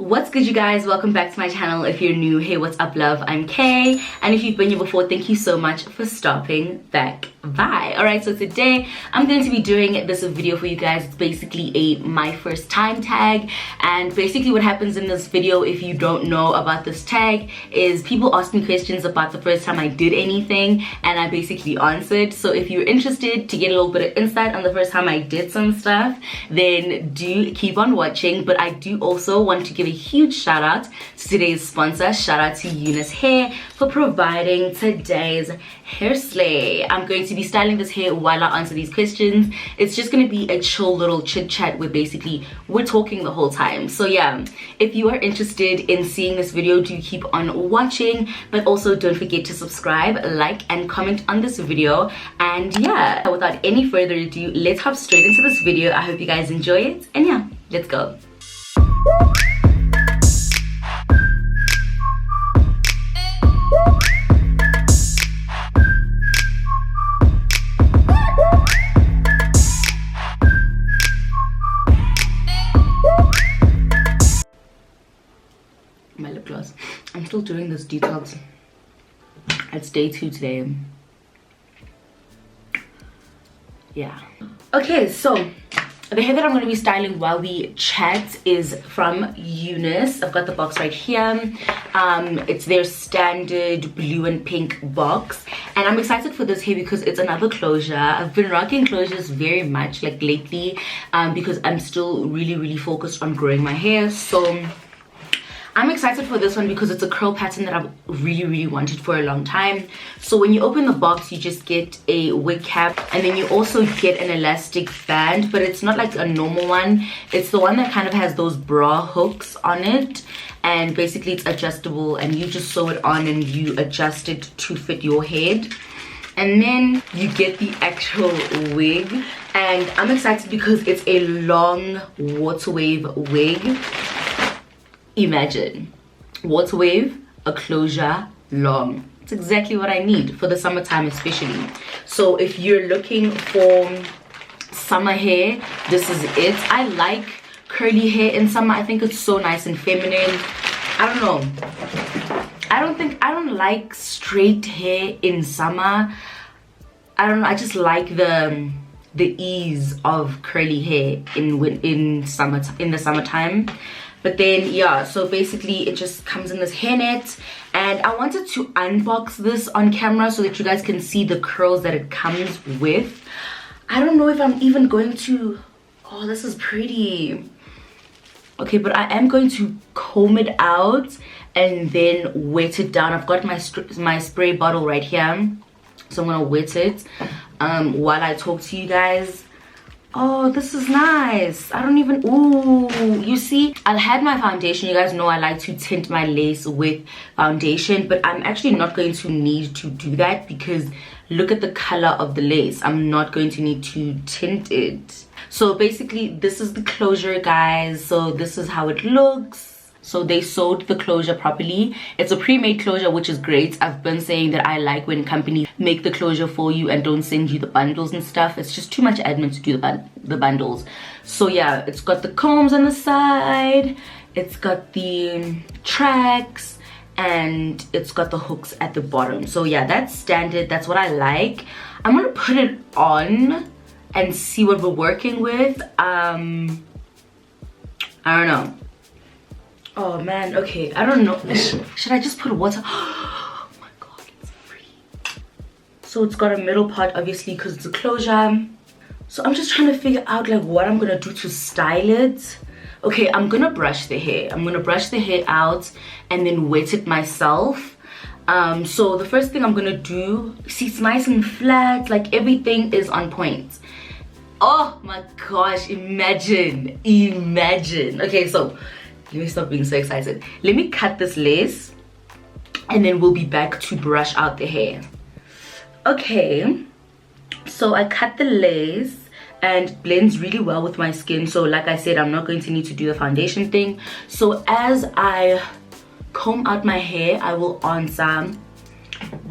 What's good, you guys? Welcome back to my channel. If you're new, hey, what's up, love? I'm Kay, and if you've been here before, thank you so much for stopping back by. All right, so today I'm going to be doing this video for you guys. It's basically a my first time tag, and basically what happens in this video, if you don't know about this tag, is people ask me questions about the first time I did anything, and I basically answered. So if you're interested to get a little bit of insight on the first time I did some stuff, then do keep on watching. But I do also want to give a huge shout out to today's sponsor. Shout out to UNICE Hair for providing today's hair slay. I'm going to be styling this hair while I answer these questions. It's just going to be a chill little chit chat where basically we're talking the whole time. So yeah, if you are interested in seeing this video, do keep on watching, but also don't forget to subscribe, like, and comment on this video. And yeah, without any further ado, let's hop straight into this video. I hope you guys enjoy it, and yeah, let's go. My lip gloss. I'm still doing this detox. It's day 2 today. Yeah. Okay, so the hair that I'm going to be styling while we chat is from UNICE. I've got the box right here. It's their standard blue and pink box, and I'm excited for this hair because it's another closure. I've been rocking closures very much like lately because I'm still really focused on growing my hair. So I'm excited for this one because it's a curl pattern that I've really wanted for a long time. So when you open the box, you just get a wig cap, and then you also get an elastic band, but it's not like a normal one. It's the one that kind of has those bra hooks on it, and basically it's adjustable, and you just sew it on and you adjust it to fit your head. And then you get the actual wig, and I'm excited because it's a long water wave wig. Imagine water wave, a closure, long. It's exactly what I need for the summertime especially. So if you're looking for summer hair, this is it. I like curly hair in summer. I think it's so nice and feminine. I don't know, I don't like straight hair in summer. I don't know, I just like the ease of curly hair in the summertime. But then yeah, so basically it just comes in this hairnet, and I wanted to unbox this on camera so that you guys can see the curls that it comes with. I don't know if I'm even going to, oh, this is pretty. Okay, but I am going to comb it out and then wet it down. I've got my spray bottle right here, so I'm gonna wet it while I talk to you guys. Oh, this is nice. I don't even, ooh, you see, I had my foundation. You guys know I like to tint my lace with foundation, but I'm actually not going to need to do that because look at the color of the lace. I'm not going to need to tint it. So basically this is the closure, guys. So this is how it looks. So they sewed the closure properly. It's a pre-made closure, which is great. I've been saying that I like when companies make the closure for you and don't send you the bundles and stuff. It's just too much admin to do the bundles. So yeah, it's got the combs on the side, it's got the tracks, and it's got the hooks at the bottom. So yeah, that's standard. That's what I like. I'm gonna put it on and see what we're working with. I don't know. Oh man, okay, I don't know. Should I just put water? Oh my god, it's free. So it's got a middle part, obviously, because it's a closure. So I'm just trying to figure out like what I'm gonna do to style it. Okay, I'm gonna brush the hair. I'm gonna brush the hair out and then wet it myself. So the first thing I'm gonna do, see, it's nice and flat, like everything is on point. Oh my gosh, imagine. Okay, so let me stop being so excited. Let me cut this lace and then we'll be back to brush out the hair. Okay, so I cut the lace and it blends really well with my skin. So like I said, I'm not going to need to do the foundation thing. So as I comb out my hair, I will answer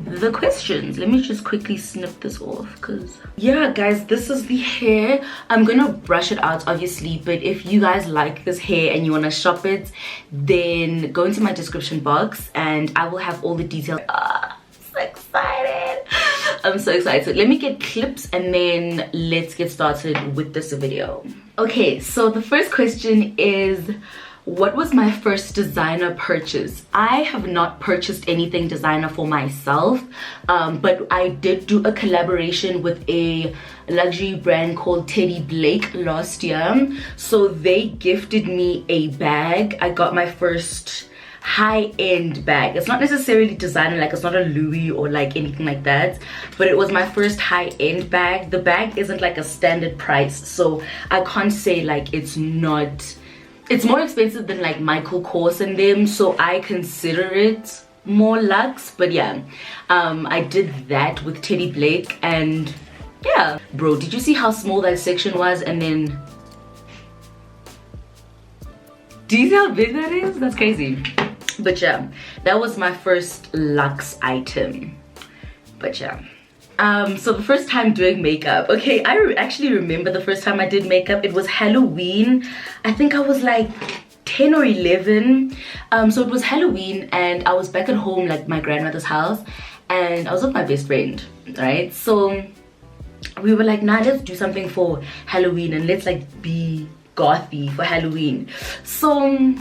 the questions. Let me just quickly snip this off, because yeah guys, this is the hair. I'm gonna brush it out obviously, but if you guys like this hair and you want to shop it, then go into my description box and I will have all the details. So excited. I'm so excited. Let me get clips and then let's get started with this video. Okay, so the first question is, what was my first designer purchase? I have not purchased anything designer for myself, but I did do a collaboration with a luxury brand called Teddy Blake last year. So they gifted me a bag. I got my first high-end bag. It's not necessarily designer, like it's not a Louis or like anything like that, but it was my first high-end bag. The bag isn't like a standard price, so I can't say like it's not, it's more expensive than like Michael Kors and them, so I consider it more luxe. But yeah, I did that with Teddy Blake, and yeah bro, did you see how small that section was? And then do you see how big that is? That's crazy. But yeah, that was my first luxe item. But yeah, so the first time doing makeup. Okay, I actually remember the first time I did makeup. It was Halloween. I think I was like 10 or 11. So it was Halloween and I was back at home, like my grandmother's house, and I was with my best friend, right? So we were like, nah, let's do something for Halloween and let's like be gothy for Halloween. So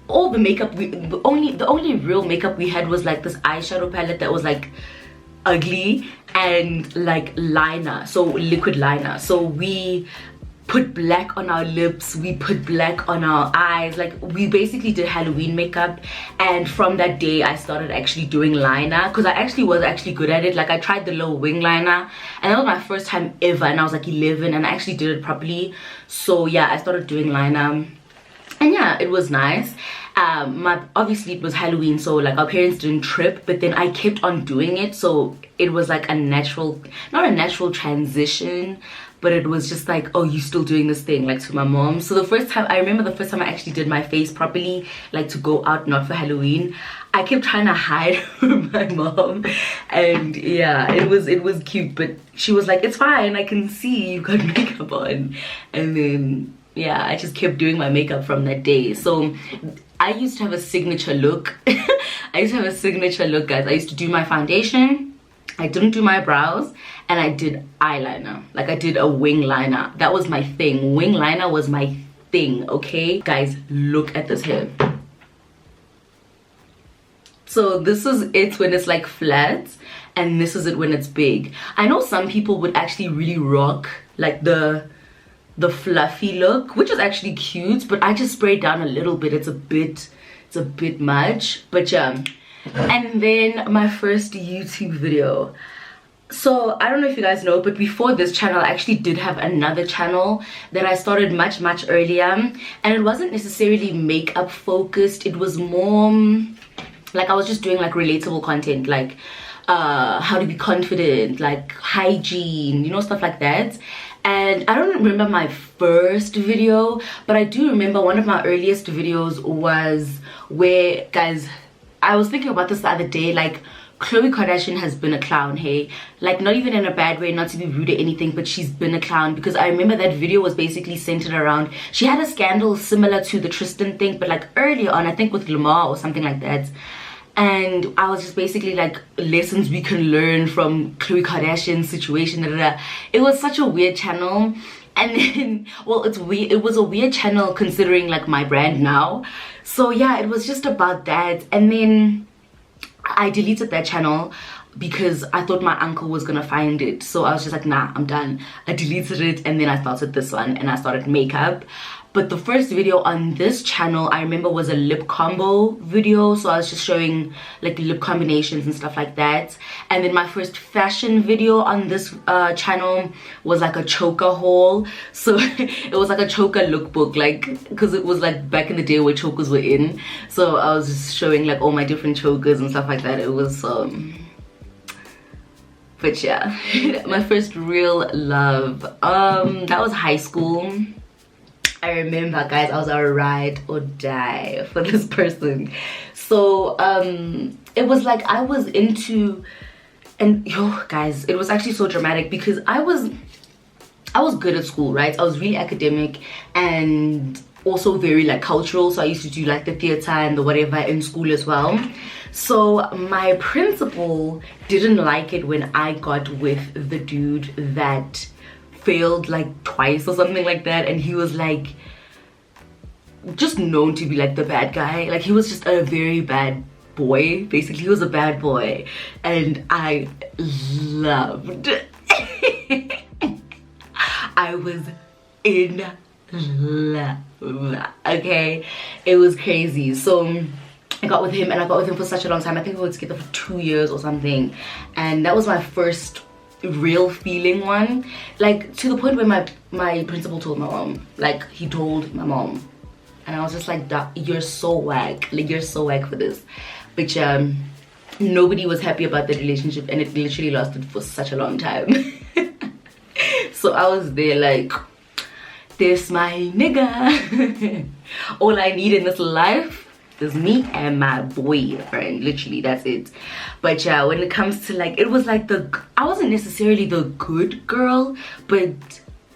all the makeup, the only real makeup we had was like this eyeshadow palette that was like ugly, and like liner, so liquid liner. So we put black on our lips, we put black on our eyes, like we basically did Halloween makeup. And from that day I started actually doing liner, because I was actually good at it. Like I tried the little wing liner and that was my first time ever, and I was like 11 and I actually did it properly. So yeah, I started doing liner and yeah, it was nice. Obviously it was Halloween, so like our parents didn't trip, but then I kept on doing it, so it was like a natural, not a natural transition, but it was just like, oh, you still doing this thing, like to my mom. So the first time, I remember the first time I actually did my face properly, like to go out, not for Halloween, I kept trying to hide from my mom. And yeah, it was cute, but she was like, it's fine, I can see you got makeup on. And then yeah, I just kept doing my makeup from that day. So I used to have a signature look. I used to have a signature look, guys. I used to do my foundation, I didn't do my brows, and I did eyeliner. Like I did a wing liner. That was my thing. Wing liner was my thing, okay? Guys, look at this hair. So this is it when it's like flat, and this is it when it's big. I know some people would actually really rock like the fluffy look, which is actually cute, but I just sprayed down a little bit. It's a bit much, but yeah. And then my first YouTube video. So I don't know if you guys know, but before this channel I actually did have another channel that I started much earlier, and it wasn't necessarily makeup focused. It was more like I was just doing like relatable content, like how to be confident, like hygiene, you know, stuff like that. And I don't remember my first video, but I do remember one of my earliest videos was where, guys, I was thinking about this the other day, like Khloe Kardashian has been a clown, hey, like not even in a bad way, not to be rude or anything, but she's been a clown. Because I remember that video was basically centered around, she had a scandal similar to the Tristan thing, but like earlier on, I think with Lamar or something like that. And I was just basically like, lessons we can learn from Khloe Kardashian's situation. It was such a weird channel. And then, well, it's weird. It was a weird channel considering like my brand now. So yeah, it was just about that. And then I deleted that channel because I thought my uncle was gonna find it. So I was just like, nah, I'm done. I deleted it, and then I started this one and I started makeup. But the first video on this channel I remember was a lip combo video, so I was just showing like lip combinations and stuff like that. And then my first fashion video on this channel was like a choker haul. So it was like a choker lookbook, like because it was like back in the day where chokers were in. So I was just showing like all my different chokers and stuff like that. It was but yeah, my first real love, that was high school. I remember, guys, I was a ride or die for this person. So it was like I was into, and yo guys, it was actually so dramatic because I was good at school, right? I was really academic and also very like cultural, so I used to do like the theater and the whatever in school as well. So my principal didn't like it when I got with the dude that failed like twice or something like that, and he was like just known to be like the bad guy. Like he was just a very bad boy, basically. He was a bad boy, and I loved I was in love, okay? It was crazy. So I got with him, and I got with him for such a long time. I think we were together for 2 years or something, and that was my first real feeling one, like to the point where my principal told my mom, like he told my mom, and I was just like, you're so whack, like you're so whack for this. But nobody was happy about the relationship, and it literally lasted for such a long time. So I was there like, this my nigga. All I need in this life is me and my boyfriend. Literally, that's it. But yeah, when it comes to like, it was like I wasn't necessarily the good girl, but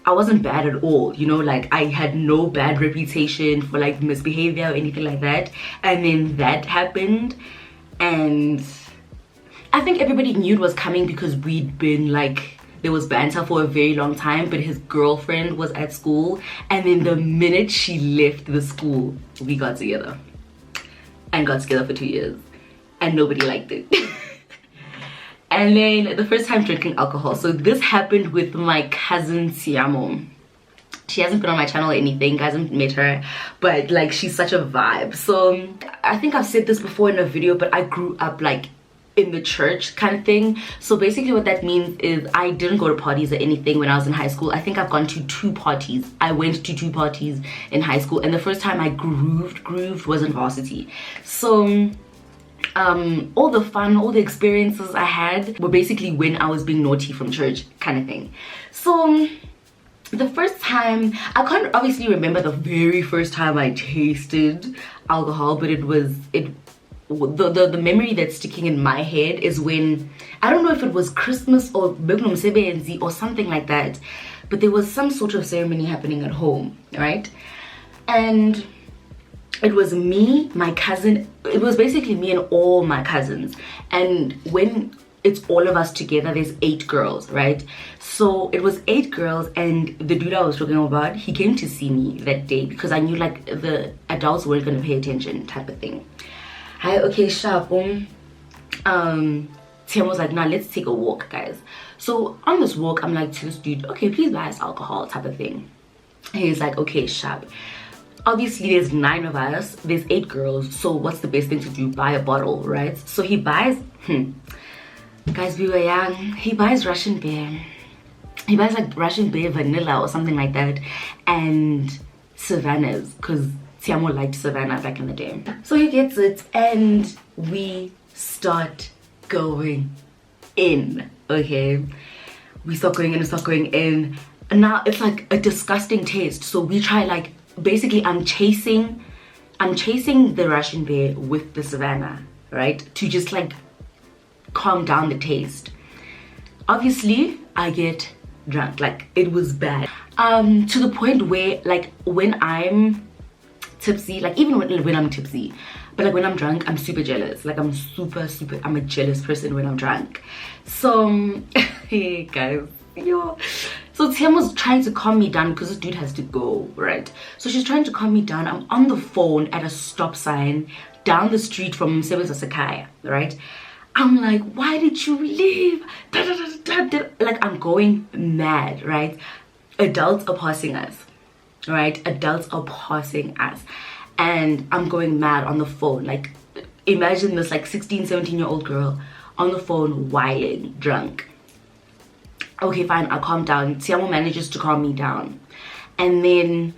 I wasn't bad at all, you know, like I had no bad reputation for like misbehavior or anything like that. And then that happened, and I think everybody knew it was coming because we'd been like, there was banter for a very long time, but his girlfriend was at school, and then the minute she left the school, we got together. And got together for 2 years, and nobody liked it. And then the first time drinking alcohol, so this happened with my cousin Siamo. She hasn't been on my channel or anything, guys, haven't met her, but like she's such a vibe. So I think I've said this before in a video, but I grew up like in the church kind of thing. So basically what that means is I didn't go to parties or anything when I was in high school. I think I've gone to 2 parties. I went to 2 parties in high school, and the first time I grooved was in varsity. So all the fun, all the experiences I had were basically when I was being naughty from church kind of thing. So the first time, I can't obviously remember the very first time I tasted alcohol, but the memory that's sticking in my head is when, I don't know if it was Christmas or Sebenzi or something like that, but there was some sort of ceremony happening at home, right? And it was me, my cousin, it was basically me and all my cousins. And when it's all of us together, there's 8 girls, right? So it was 8 girls, and the dude I was talking about, he came to see me that day because I knew like the adults weren't going to pay attention type of thing. Hi, okay, sharp. Tim was like, nah, let's take a walk, guys. So on this walk, I'm like to this dude, okay, please buy us alcohol type of thing. He's like, okay, sharp. Obviously, there's 9 of us, there's 8 girls, so what's the best thing to do? Buy a bottle, right? So he buys, guys, we were young, he buys Russian beer. He buys like Russian beer vanilla or something like that, and Savannah's, because Tiamo liked Savannah back in the day. So he gets it, and we start going in, okay? We start going in and start going in, and now it's like a disgusting taste. So we try like, basically I'm chasing the Russian beer with the Savannah, right? To just like calm down the taste. Obviously, I get drunk, like it was bad. To the point where like when I'm tipsy, like even when I'm tipsy, but like when I'm drunk, I'm super jealous. Like I'm a jealous person when I'm drunk. So hey guys, yo. So Tim was trying to calm me down because this dude has to go, right? So she's trying to calm me down. I'm on the phone at a stop sign down the street from Sakaya, right? I'm like, why did you leave? Da, da, da, da, da. Like I'm going mad, right? Adults are passing us, right? Adults are passing us, and I'm going mad on the phone. Like imagine this like 16-17-year-old girl on the phone whining drunk. Okay, fine, I'll calm down. Tiamo manages to calm me down, and then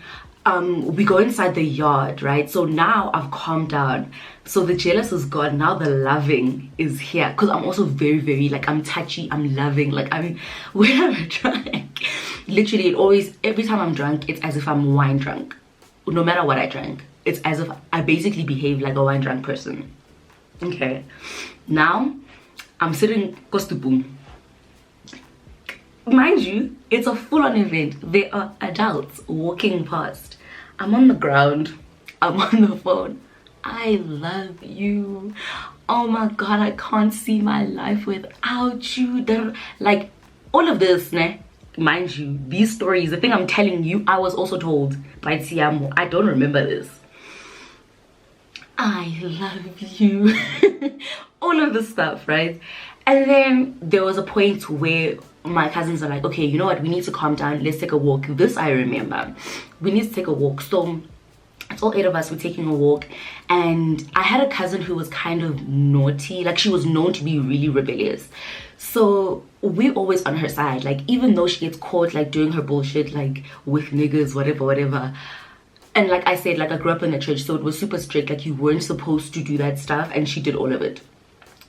we go inside the yard, right? So now I've calmed down, so the jealous is gone. Now the loving is here, because I'm also very like, I'm touchy, I'm loving, like I'm when I'm drunk, literally it always, every time I'm drunk, it's as if I'm wine drunk. No matter what I drank, it's as if I basically behave like a wine drunk person. Okay, now I'm sitting Kostupung. Mind you, it's a full-on event. There are adults walking past. I'm on the ground. I'm on the phone. I love you. Oh my god, I can't see my life without you. Like, all of this, ne? Mind you, these stories, the thing I'm telling you, I was also told by Tiamo. I don't remember this. I love you. All of this stuff, right? And then there was a point where my cousins are like, okay, you know what, we need to calm down, let's take a walk. This I remember. We need to take a walk. So it's all 8 of us, we're taking a walk, and I had a cousin who was kind of naughty. Like, she was known to be really rebellious, so we're always on her side. Like, even though she gets caught like doing her bullshit, like with niggas, whatever. And like I said, like, I grew up in the church, so it was super strict. Like, you weren't supposed to do that stuff, and she did all of it.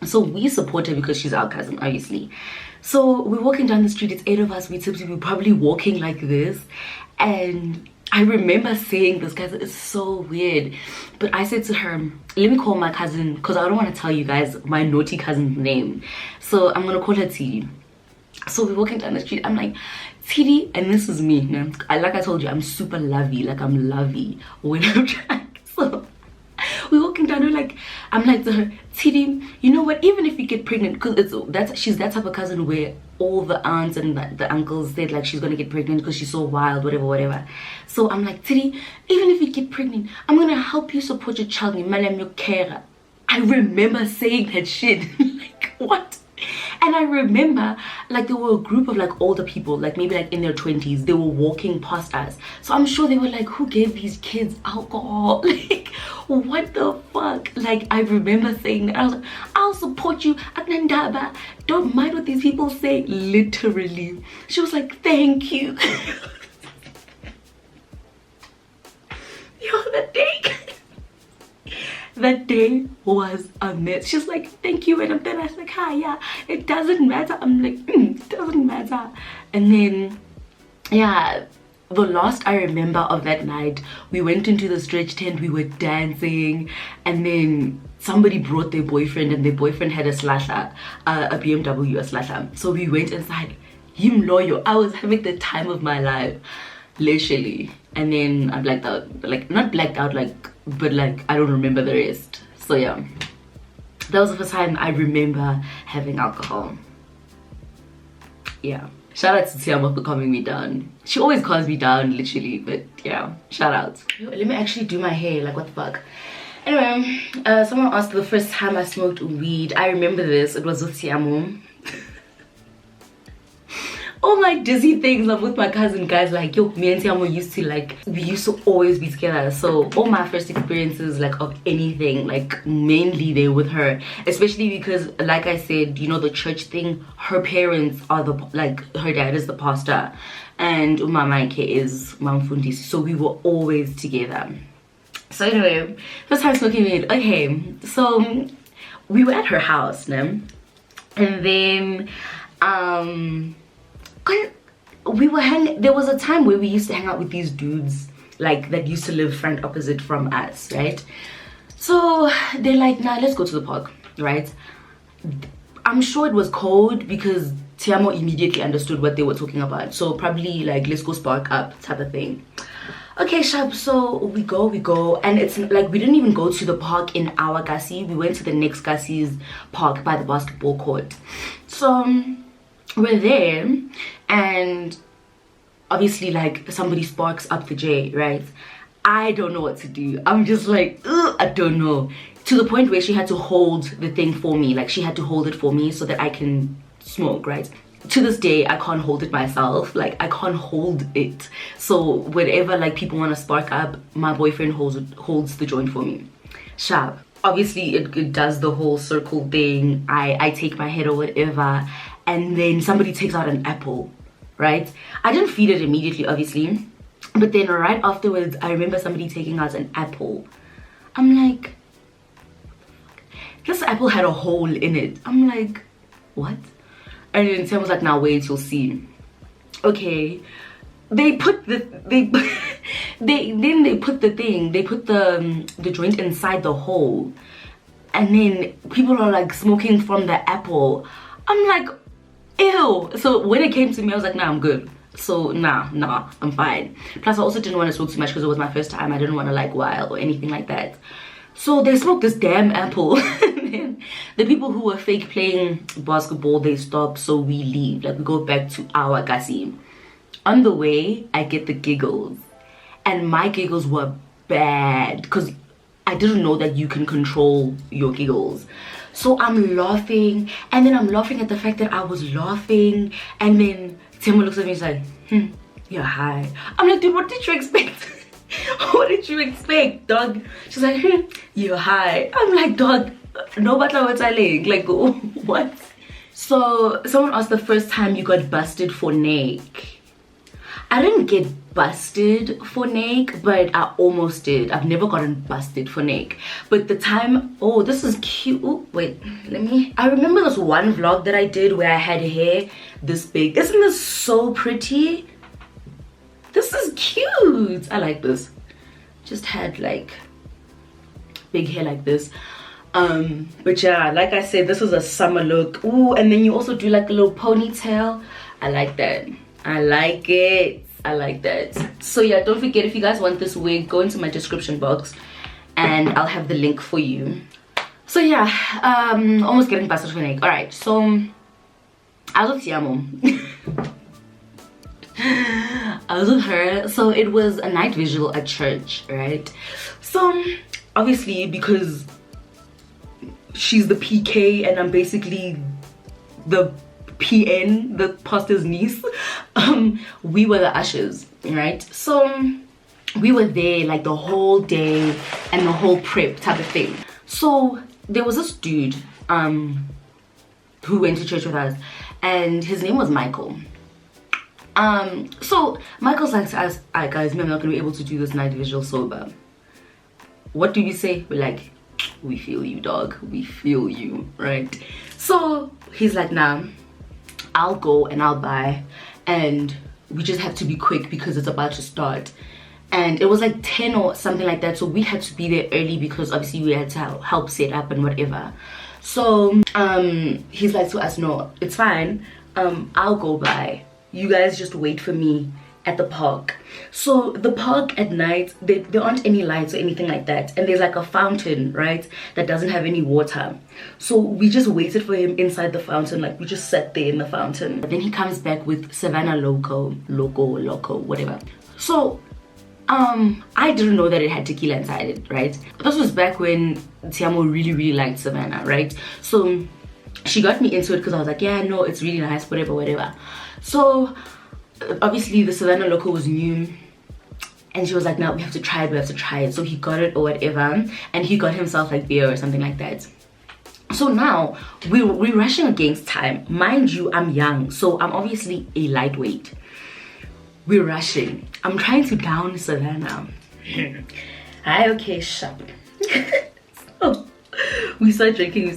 So we support her because she's our cousin, obviously. So we're walking down the street, it's 8 of us, we're tipsy, we're probably walking like this. And I remember saying this, guys, it's so weird. But I said to her, let me call my cousin, because I don't want to tell you guys my naughty cousin's name. So I'm going to call her Tidi. So we're walking down the street, I'm like, Tidi, and this is me. Like I told you, I'm super lovey, like I'm lovey when I'm drunk. So we're walking down, I'm like to her, Tidi, you know what, even if you get pregnant, because she's that type of cousin where all the aunts and the uncles said like she's gonna get pregnant because she's so wild, whatever. So I'm like, Tidi, even if you get pregnant, I'm gonna help you support your child. I remember saying that shit. Like, what? And I remember, like, there were a group of like older people, like maybe like in their 20s, they were walking past us. So I'm sure they were like, who gave these kids alcohol? Like, what the fuck? Like, I remember saying that. I was like, I'll support you, Agnandaba. Don't mind what these people say. Literally. She was like, thank you. Yo, that day was a mess. She's like, thank you. And then I was like, hi, yeah, it doesn't matter. I'm like, it doesn't matter. And then, yeah, the last I remember of that night, we went into the stretch tent, we were dancing, and then somebody brought their boyfriend, and their boyfriend had a slasher, a BMW, a slasher. So we went inside, him loyal. I was having the time of my life, literally. And then I blacked out, like, not blacked out, like, but like, I don't remember the rest. So yeah, that was the first time I remember having alcohol. Yeah, shout out to Tiamo for calming me down. She always calms me down, literally, but yeah, shout out. Yo, let me actually do my hair, like, what the fuck. Anyway, someone asked the first time I smoked weed. I remember this, it was with Tiamo. All my dizzy things, I'm with my cousin, guys. Like, yo, me and Tiamo we used to always be together. So all my first experiences, like, of anything, like, mainly they with her, especially because, like I said, you know, the church thing, her parents are her dad is the pastor and Umamaike is Mamfundisi, so we were always together. So anyway, first time smoking weed. Okay, so we were at her house, no? And then we were there was a time where we used to hang out with these dudes, like, that used to live front opposite from us, right? So they're like, nah, let's go to the park, right? I'm sure it was cold because Tiamo immediately understood what they were talking about. So probably like, let's go spark up type of thing. Okay, sharp. So we go, and it's like, we didn't even go to the park in our Gasi. We went to the next Gasi's park by the basketball court. So we're there, and obviously, like, somebody sparks up the J, right? I don't know what to do. I'm just like, ugh, I don't know. To the point where she had to hold the thing for me. Like, she had to hold it for me so that I can smoke, right? To this day, I can't hold it myself. Like, I can't hold it. So whenever, like, people want to spark up, my boyfriend holds the joint for me. Sharp. Obviously, it does the whole circle thing. I take my head or whatever, and then somebody takes out an apple, right? I didn't feed it immediately, obviously, but then right afterwards, I remember somebody taking out an apple. I'm like, this apple had a hole in it. I'm like, what? And then Sam was like, now wait, you'll see. Okay, they put the they put the joint inside the hole, and then people are like smoking from the apple. I'm like, ew. So when it came to me, I was like, nah, I'm good. So nah, I'm fine. Plus I also didn't want to smoke too much because it was my first time. I didn't want to like wild or anything like that. So they smoked this damn apple. And then the people who were fake playing basketball, they stopped, so we leave. Like we go back to our kasi. On the way, I get the giggles, and my giggles were bad because I didn't know that you can control your giggles. So I'm laughing, and then I'm laughing at the fact that I was laughing, and then Timo looks at me and he's like, you're high. I'm like, dude, what did you expect? What did you expect, dog? She's like, you're high. I'm like, dog, no matter what I like, what? So someone asked the first time you got busted for NAIC. I didn't get busted for NAIC, but I almost did. I've never gotten busted for NAIC. But the time, oh, this is cute. Ooh, wait, I remember this one vlog that I did where I had hair this big. Isn't this so pretty? This is cute. I like this. Just had like big hair like this. But yeah, like I said, this was a summer look. Ooh, and then you also do like a little ponytail. I like that. I like it. I like that. So yeah, don't forget, if you guys want this wig, go into my description box and I'll have the link for you. So yeah, almost getting busted for NAIC. All right, so I was with Tiamo. I was with her. So it was a night visual at church, right? So obviously, because she's the PK and I'm basically the PN, the pastor's niece, we were the ushers, right? So we were there like the whole day and the whole prep type of thing. So there was this dude who went to church with us, and his name was Michael. So Michael's like to us, alright guys, I'm not gonna be able to do this night visual sober. What do we say? We're like, we feel you, dog, we feel you, right? So he's like, nah, I'll go and I'll buy, and we just have to be quick because it's about to start. And it was like 10 or something like that, so we had to be there early because obviously we had to help set up and whatever. So he's like to us, no, it's fine, I'll go buy, you guys just wait for me at the park. So the park at night, there aren't any lights or anything like that, and there's like a fountain, right, that doesn't have any water. So we just waited for him inside the fountain, like we just sat there in the fountain. Then he comes back with Savannah Loco, whatever. So I didn't know that it had tequila inside it, right? This was back when Tiamo really liked Savannah, right? So she got me into it because I was like, yeah, no, it's really nice, whatever. So obviously the Savannah Loco was new, and she was like, no, we have to try it. So he got it or whatever, and he got himself like beer or something like that. So now we're rushing against time. Mind you, I'm young, so I'm obviously a lightweight. We're rushing. I'm trying to down Savannah. Hi, okay, shut. So we start drinking.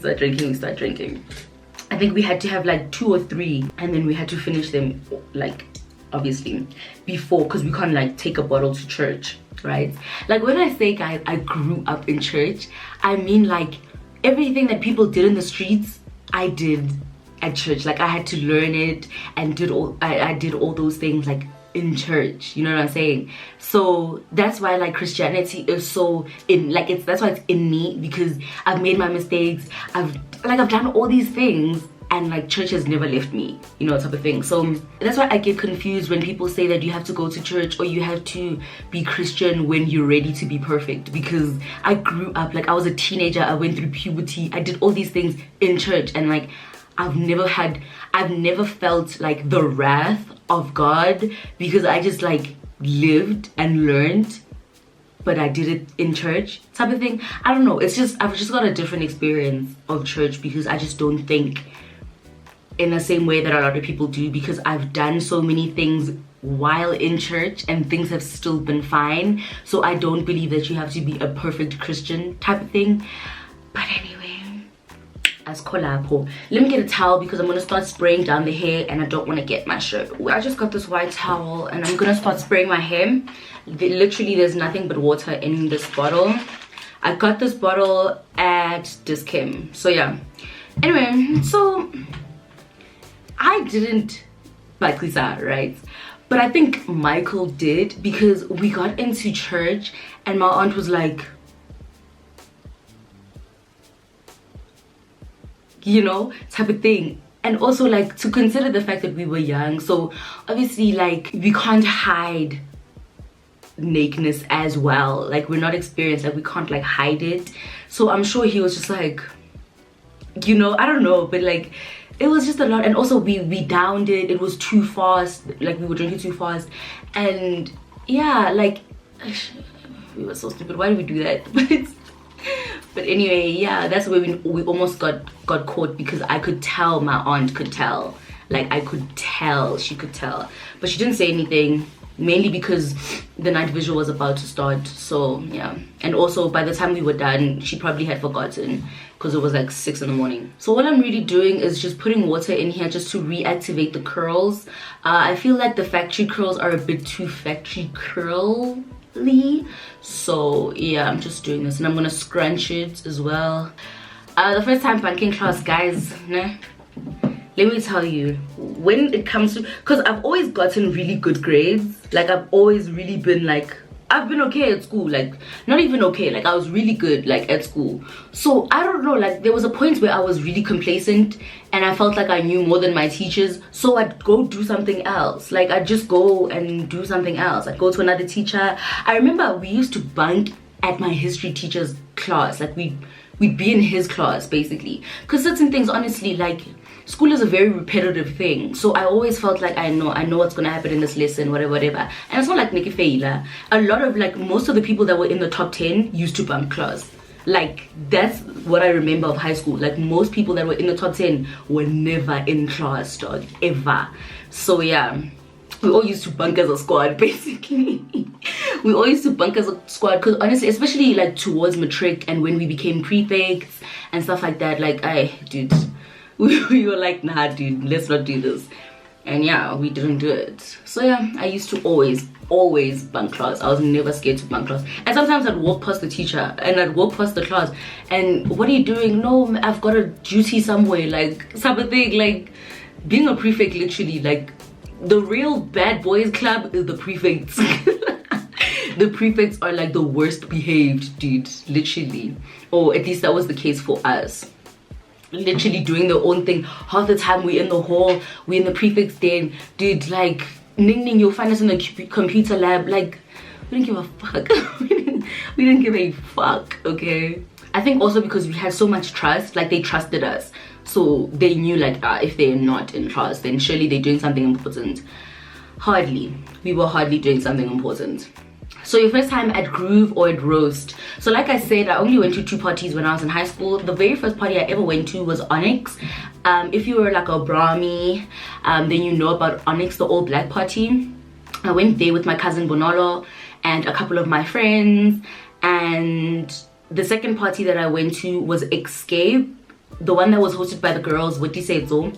I think we had to have like 2 or 3, and then we had to finish them like obviously before, because we can't like take a bottle to church, right? Like when I say, guys, I grew up in church, I mean like everything that people did in the streets, I did at church. Like I had to learn it and I did all those things like in church, you know what I'm saying? So that's why like Christianity is so in, like that's why it's in me, because I've made my mistakes, I've done all these things, and like church has never left me, you know, type of thing. So that's why I get confused when people say that you have to go to church or you have to be Christian when you're ready to be perfect, because I grew up, like I was a teenager, I went through puberty, I did all these things in church, and like I've never felt like the wrath of God, because I just like lived and learned, but I did it in church type of thing. I don't know, it's just, I've just got a different experience of church, because I just don't think in the same way that a lot of people do, because I've done so many things while in church and things have still been fine. So I don't believe that you have to be a perfect Christian type of thing. But anyway, as collabo, let me get a towel because I'm gonna start spraying down the hair and I don't want to get my shirt. I just got this white towel and I'm gonna start spraying my hair. Literally there's nothing but water in this bottle. I got this bottle at at Dischem. So yeah, anyway, so I didn't like Lisa, right? But I think Michael did, because we got into church and my aunt was like, you know, type of thing. And also like to consider the fact that we were young, so obviously like we can't hide nakedness as well, like we're not experienced, like we can't like hide it. So I'm sure he was just like, you know, I don't know, but like it was just a lot. And also we downed it, it was too fast, like we were drinking too fast. And yeah, like we were so stupid, why did we do that? But anyway, yeah, that's where we almost got caught, because I could tell my aunt could tell, like I could tell she could tell, but she didn't say anything, mainly because the night visual was about to start. So yeah, and also by the time we were done, she probably had forgotten, because it was like 6 in the morning. So what I'm really doing is just putting water in here just to reactivate the curls. I feel like the factory curls are a bit too factory curly, so yeah, I'm just doing this, and I'm gonna scrunch it as well. The first time banking class, guys, nah, let me tell you, when it comes to, because I've always gotten really good grades, like I've always really been like, I've been okay at school, like not even okay, like I was really good like at school. So I don't know, like there was a point where I was really complacent and I felt like I knew more than my teachers, so I'd go do something else. Like I'd just go and do something else. I'd go to another teacher. I remember we used to bunk at my history teacher's class, like we'd be in his class basically, because certain things, honestly, like school is a very repetitive thing, so I always felt like I know what's gonna happen in this lesson, whatever. And it's not like Nikki Feila. A lot of, like, most of the people that were in the top 10 used to bunk class. Like that's what I remember of high school. Like most people that were in the top 10 were never in class, dog, ever. So yeah, we all used to bunk as a squad basically. We all used to bunk as a squad, because honestly, especially like towards matric and when we became prefects and stuff like that, like dude, we were like, nah dude, let's not do this. And yeah, we didn't do it. So yeah, I used to always bunk class. I was never scared to bunk class. And sometimes I'd walk past the teacher and I'd walk past the class and, what are you doing? No, I've got a duty somewhere, like something. Like being a prefect, literally, like the real bad boys club is the prefects. The prefects are like the worst behaved, dude, literally. Or at least that was the case for us. Literally doing their own thing. Half the time we're in the hall, we're in the prefect's den, dude, like Ning, you'll find us in the computer lab. Like we didn't give a fuck. we didn't give a fuck, okay? I think also because we had so much trust, like they trusted us, so they knew like if they're not in class, then surely they're doing something important. We were hardly doing something important. So your first time at Groove or at Roast. So like I said, I only went to 2 parties when I was in high school. The very first party I ever went to was Onyx. If you were like a Brahmi, then you know about Onyx, the all black party. I went there with my cousin Bonolo and a couple of my friends. And the second party that I went to was Escape, the one that was hosted by the girls, Wati Sedzo.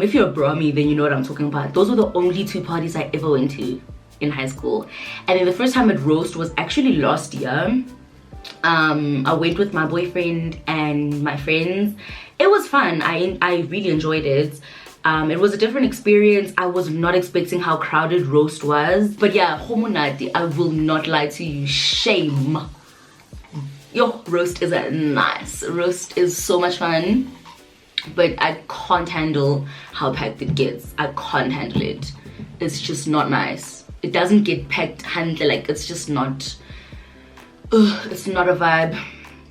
If you're a Brahmi, then you know what I'm talking about. Those were the only 2 parties I ever went to in high school. And then the first time at Roast was actually last year. I went with my boyfriend and my friends. It was fun. I really enjoyed it. It was a different experience. I was not expecting how crowded Roast was, but yeah, homonati, I will not lie to you, shame. Yo, Roast is nice. Roast is so much fun, but I can't handle how packed it gets. I can't handle it. It's just not nice. It doesn't get packed handle, like it's just not, it's not a vibe.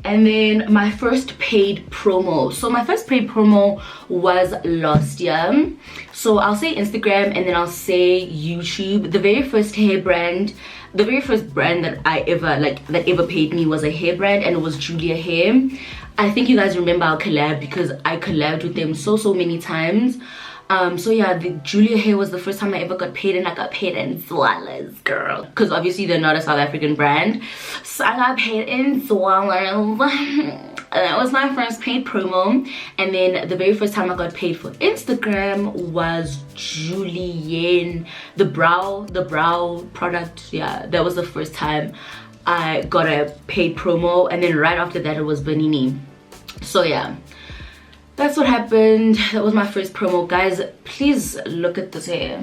And then my first paid promo. So my first paid promo was last year. So I'll say Instagram and then I'll say YouTube. The very first hair brand, the very first brand that I ever, like, that ever paid me was a hair brand, and it was Julia Hair. I think you guys remember our collab because I collabed with them so many times. So yeah, the Julia Hair was the first time I ever got paid, and I got paid in dollars, girl, because obviously they're not a South African brand. So I got paid in dollars. That was my first paid promo. And then the very first time I got paid for Instagram was Julienne, the brow product. Yeah, that was the first time I got a paid promo. And then right after that it was Banini. So yeah, that's what happened. That was my first promo. Guys, please look at this hair.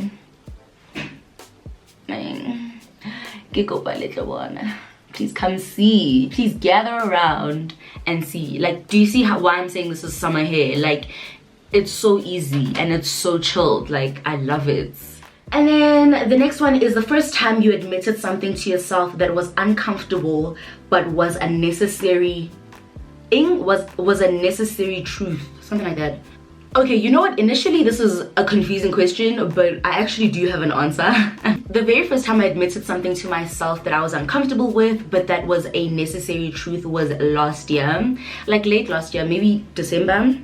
Giggle by little one. Please come see. Please gather around and see. Like, do you see why I'm saying this is summer hair? Like, it's so easy and it's so chilled. Like, I love it. And then the next one is the first time you admitted something to yourself that was uncomfortable but was a necessary was a necessary truth, something like that. Okay, you know what, initially this is a confusing question, but I actually do have an answer. The very first time I admitted something to myself that I was uncomfortable with but that was a necessary truth was last year, like late last year, maybe December.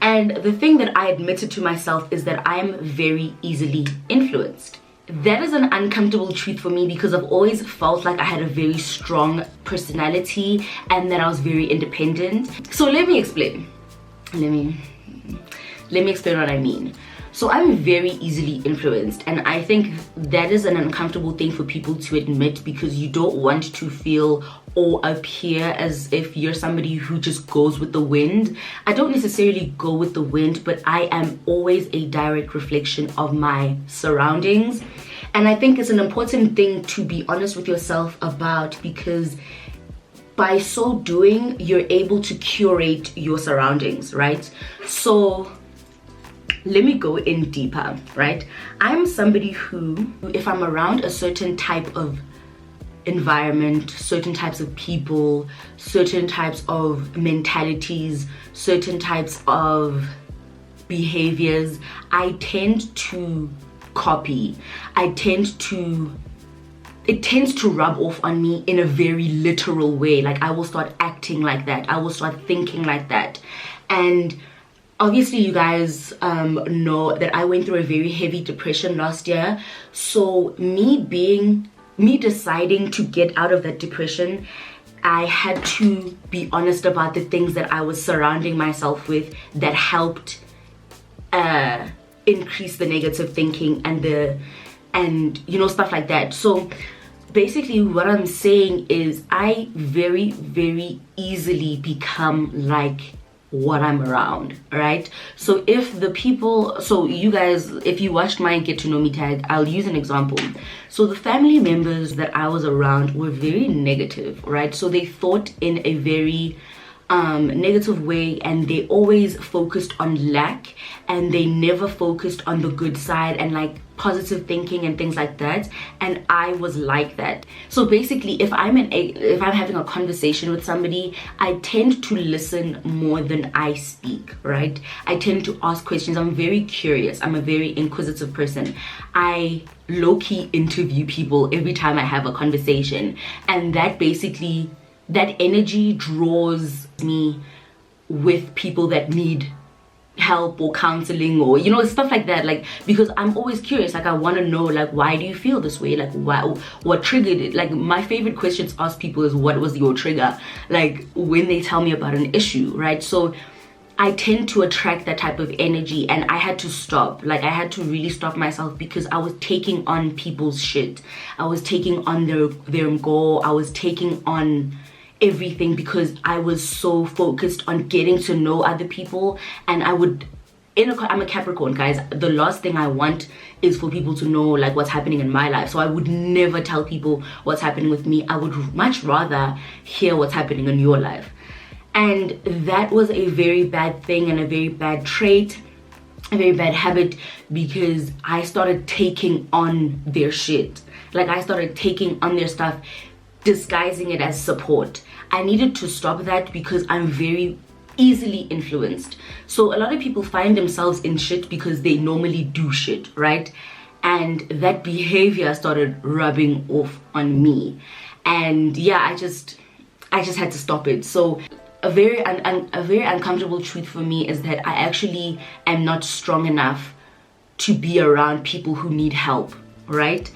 And the thing that I admitted to myself is that I'm very easily influenced. That is an uncomfortable truth for me because I've always felt like I had a very strong personality and that I was very independent. So let me explain. Let me explain what I mean. So I'm very easily influenced, and I think that is an uncomfortable thing for people to admit because you don't want to feel or appear as if you're somebody who just goes with the wind. I don't necessarily go with the wind, but I am always a direct reflection of my surroundings. And I think it's an important thing to be honest with yourself about, because by so doing, you're able to curate your surroundings, right? So let me go in deeper, right? I'm somebody who, if I'm around a certain type of environment, certain types of people, certain types of mentalities, certain types of behaviors, I tend to copy. It tends to rub off on me in a very literal way. Like, I will start acting like that. I will start thinking like that. And obviously you guys know that I went through a very heavy depression last year. So me deciding to get out of that depression, I had to be honest about the things that I was surrounding myself with that helped increase the negative thinking and you know, stuff like that. So basically what I'm saying is I very, very easily become like what I'm around, right? So if the people, so you guys, if you watched my get to know me tag, I'll use an example. So the family members that I was around were very negative, right? So they thought in a very negative way, and they always focused on lack, and they never focused on the good side and like positive thinking and things like that. And I was like that. So basically, if I'm having a conversation with somebody, I tend to listen more than I speak, right? I tend to ask questions. I'm very curious. I'm a very inquisitive person. I low-key interview people every time I have a conversation, and that basically, that energy draws me with people that need help or counseling or, you know, stuff like that. Like, because I'm always curious. Like, I want to know, like, why do you feel this way? Like, what triggered it? Like, my favorite question to ask people is, what was your trigger? Like, when they tell me about an issue, right? So I tend to attract that type of energy, and I had to stop. Like, I had to really stop myself because I was taking on people's shit. I was taking on their goal. I was taking on everything because I was so focused on getting to know other people. And I'm a Capricorn, guys. The last thing I want is for people to know like what's happening in my life. So I would never tell people what's happening with me. I would much rather hear what's happening in your life. And that was a very bad thing and a very bad trait, a very bad habit, because I started taking on their shit. Like, I started taking on their stuff, disguising it as support. I needed to stop that because I'm very easily influenced. So a lot of people find themselves in shit because they normally do shit, right? And that behavior started rubbing off on me. And yeah, I just had to stop it. So a very uncomfortable truth for me is that I actually am not strong enough to be around people who need help, right?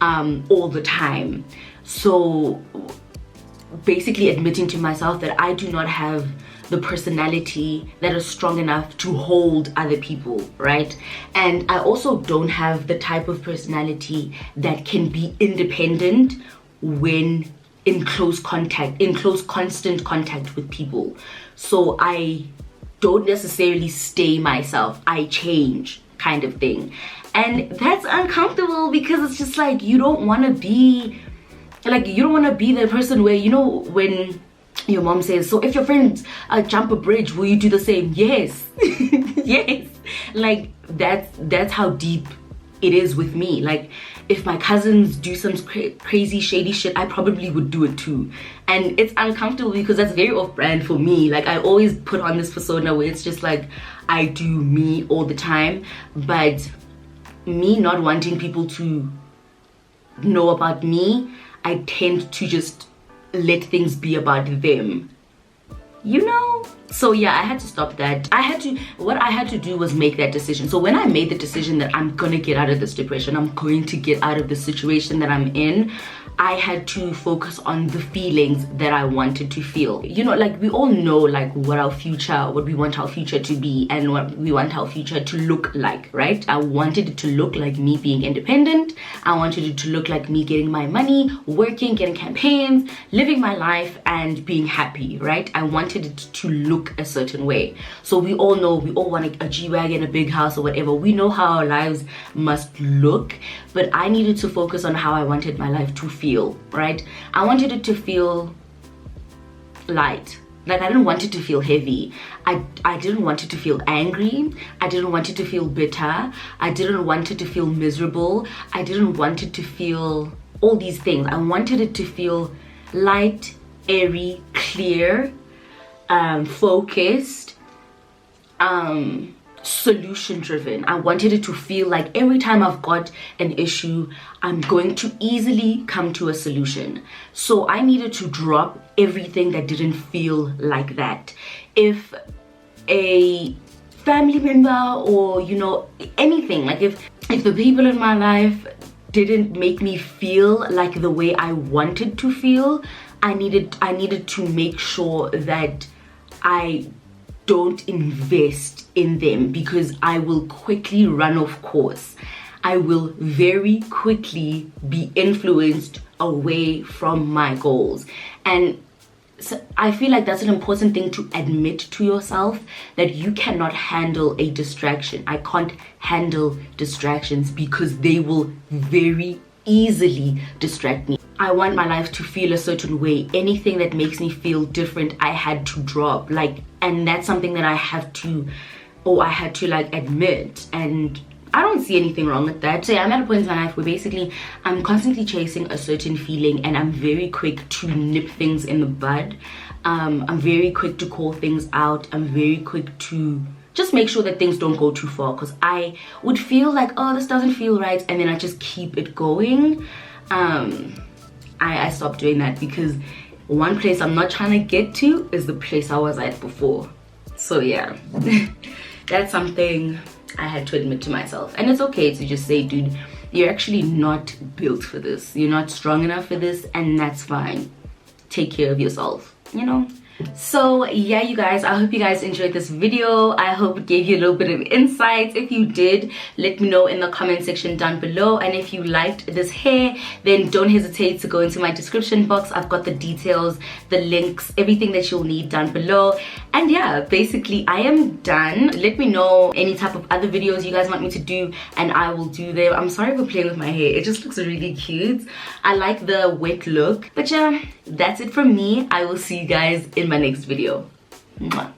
All the time. So basically admitting to myself that I do not have the personality that is strong enough to hold other people, right? And I also don't have the type of personality that can be independent when in close constant contact with people. So I don't necessarily stay myself, I change, kind of thing. And that's uncomfortable because it's just like, you don't want to be the person where, you know, when your mom says, so if your friends jump a bridge, will you do the same? Yes. Yes. Like that's how deep it is with me. Like, if my cousins do some crazy shady shit, I probably would do it too. And it's uncomfortable because that's very off-brand for me. Like, I always put on this persona where it's just like, I do me all the time. But me not wanting people to know about me, I tend to just let things be about them, you know? So yeah, I had to stop that. What I had to do was make that decision. So when I made the decision that I'm gonna get out of this depression, I'm going to get out of the situation that I'm in, I had to focus on the feelings that I wanted to feel. You know, like, we all know like what we want our future to be and what we want our future to look like, right? I wanted it to look like me being independent. I wanted it to look like me getting my money, working, getting campaigns, living my life and being happy, right? I wanted it to look a certain way. So we all know, we all want a G-Wagon, a big house or whatever. We know how our lives must look, but I needed to focus on how I wanted my life to feel, right? I wanted it to feel light. Like, I didn't want it to feel heavy. I didn't want it to feel angry. I didn't want it to feel bitter. I didn't want it to feel miserable. I didn't want it to feel all these things. I wanted it to feel light, airy, clear, focused, solution driven. I wanted it to feel like every time I've got an issue, I'm going to easily come to a solution. So I needed to drop everything that didn't feel like that. If a family member or, you know, anything, like if the people in my life didn't make me feel like the way I wanted to feel, I needed to make sure that I don't invest in them, because I will quickly run off course. I will very quickly be influenced away from my goals. And so I feel like that's an important thing to admit to yourself, that you cannot handle a distraction. I can't handle distractions because they will very easily distract me. I want my life to feel a certain way. Anything that makes me feel different, I had to drop. Like, and that's something that I had to like admit, and I don't see anything wrong with that. So yeah, I'm at a point in my life where basically I'm constantly chasing a certain feeling, and I'm very quick to nip things in the bud. I'm very quick to call things out. I'm very quick to just make sure that things don't go too far, because I would feel like, oh, this doesn't feel right, and then I just keep it going. I stopped doing that, because one place I'm not trying to get to is the place I was at before. So yeah, that's something I had to admit to myself. And it's okay to just say, dude, you're actually not built for this. You're not strong enough for this, and that's fine. Take care of yourself, you know? So yeah, you guys, I hope you guys enjoyed this video. I hope it gave you a little bit of insights. If you did, let me know in the comment section down below. And if you liked this hair, then don't hesitate to go into my description box. I've got the details, the links, everything that you'll need down below. And yeah, basically I am done. Let me know any type of other videos you guys want me to do, and I will do them. I'm sorry for playing with my hair. It just looks really cute. I like the wet look. But yeah, that's it from me. I will see you guys in my next video. Mwah.